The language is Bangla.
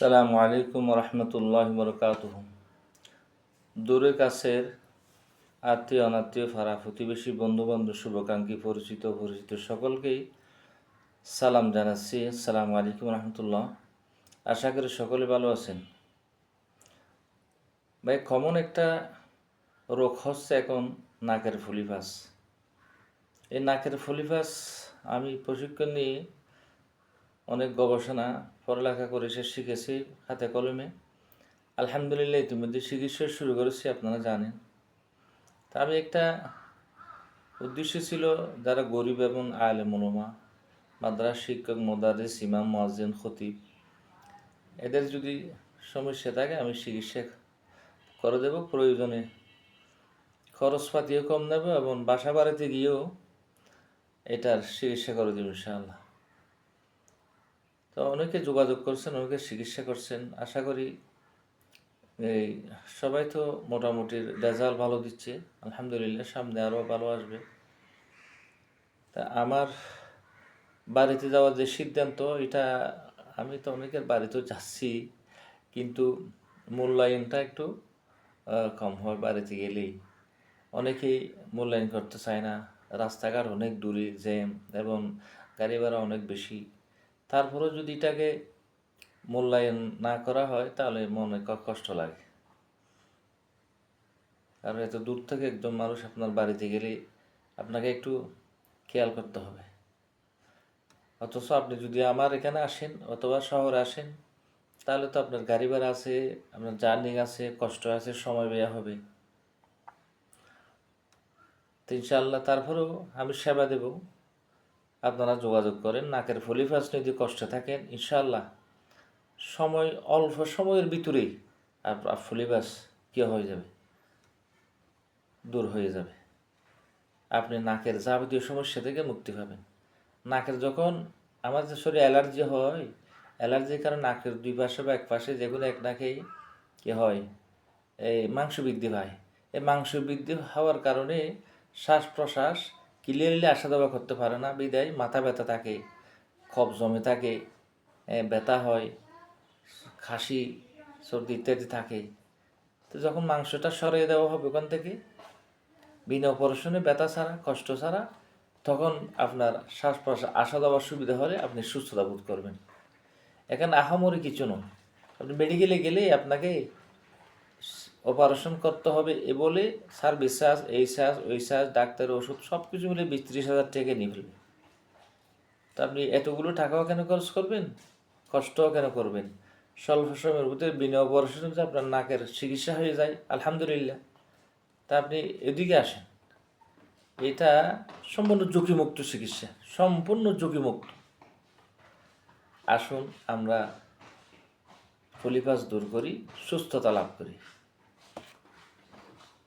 আসসালামু আলাইকুম রহমতুল্লাহি বরকাতুহু। দূরে কাছের আত্মীয় অনাত্মীয় ফারা প্রতিবেশী বন্ধুবান্ধব শুভাকাঙ্ক্ষী পরিচিত সকলকেই সালাম জানাচ্ছি। আসসালামু আলাইকুম রহমতুল্লাহ। আশা করি সকলে ভালো আছেন। ভাই, কমন একটা রোগ হচ্ছে এখন নাকের ফলিফাস। এই নাকের ফলিফাস আমি প্রশিক্ষণ নিয়ে অনেক গবেষণা পড়ালেখা করে শিখেছি হাতে কলমে। আলহামদুলিল্লাহ ইতিমধ্যে চিকিৎসা শুরু করেছি, আপনারা জানেন। তা আমি একটা উদ্দেশ্য ছিল, যারা গরিব এবং আলেম ওলামা, মাদ্রাসা শিক্ষক, মোদারিস, ইমাম, মুয়াজ্জিন, খতিব, এদের যদি সমস্যা থাকে আমি চিকিৎসা করে দেব। প্রয়োজনে খরচপাতিও কম নেব এবং বাসা বাড়িতে গিয়েও এটার চিকিৎসা করে দেব ইনশাআল্লাহ। তো অনেকে যোগাযোগ করছেন, অনেকে চিকিৎসা করছেন। আশা করি এই সবাই তো মোটামুটি রেজাল্ট ভালো দিচ্ছে, আলহামদুলিল্লাহ। সামনে আরও ভালো আসবে। তা আমার বাড়িতে যাওয়ার যে সিদ্ধান্ত, এটা আমি তো অনেকের বাড়িতেও যাচ্ছি, কিন্তু মূল্যায়নটা একটু কম হয় বাড়িতে গেলেই। অনেকেই মূল্যায়ন করতে চায় না, রাস্তাঘাট অনেক দূরে, জ্যাম এবং গাড়ি ভাড়া অনেক বেশি। তারপরেও যদি এটাকে মূল্যায়ন না করা হয় তাহলে মনে কষ্ট লাগে। কারণ এত দূর থেকে একজন মানুষ আপনার বাড়িতে গেলে আপনাকে একটু খেয়াল করতে হবে। অথচ আপনি যদি আমার এখানে আসেন অথবা শহরে আসেন, তাহলে তো আপনার গাড়ি ভাড়া আছে, আপনার জার্নি আছে, কষ্ট আছে, সময় ব্যয় হবে। তো ইনশাআল্লাহ তারপরেও আমি সেবা দেব। আপনারা যোগাযোগ করেন। নাকের ফলিফাস যদি কষ্টে থাকেন, ইনশাআল্লাহ অল্প সময়ের ভিতরেই আপনার ফলিফাস কী হয়ে যাবে, দূর হয়ে যাবে। আপনি নাকের যাবতীয় সমস্যা থেকে মুক্তি পাবেন। নাকের যখন আমাদের শরীরে অ্যালার্জি হয়, অ্যালার্জির কারণে নাকের দুই পাশে বা এক পাশে যেগুলো এক নাকেই কী হয়, এই মাংস বৃদ্ধি পায়। এই মাংস বৃদ্ধি হওয়ার কারণে শ্বাস প্রশ্বাস ক্লিয়ারলি আসা যাওয়া করতে পারে না, বিদায় মাথা ব্যথা থাকে, কফ জমে থাকে, ব্যথা হয়, খাসি, সর্দি ইত্যাদি থাকে। তো যখন মাংসটা সরিয়ে দেওয়া হবে ওখান থেকে বিনা অপারেশনে, ব্যথা ছাড়া, কষ্ট ছাড়া, তখন আপনার শ্বাস প্রশ্বাস আসা যাওয়ার সুবিধা হলে আপনি সুস্থতা বোধ করবেন। এখানে আহামরি কিছু নয়। আপনি মেডিকেলে গেলেই আপনাকে অপারেশন করতে হবে এ বলে সার্ভিস চার্জ, এই চার্জ, ওই চার্জ, ডাক্তারের ওষুধ সব কিছু মিলে 20-30 হাজার টাকা নিয়ে ফেলবে। তা আপনি এতগুলো টাকাও কেন খরচ করবেন, কষ্টও কেন করবেন? স্বল্প সময়ের ভিতরে বিনা অপারেশনে যদি আপনার নাকের চিকিৎসা হয়ে যায়, আলহামদুলিল্লাহ। তা আপনি এদিকে আসেন। এটা সম্পূর্ণ ঝুঁকিমুক্ত চিকিৎসা, সম্পূর্ণ ঝুঁকিমুক্ত। আসুন আমরা ফলিফাস দূর করি, সুস্থতা লাভ করি।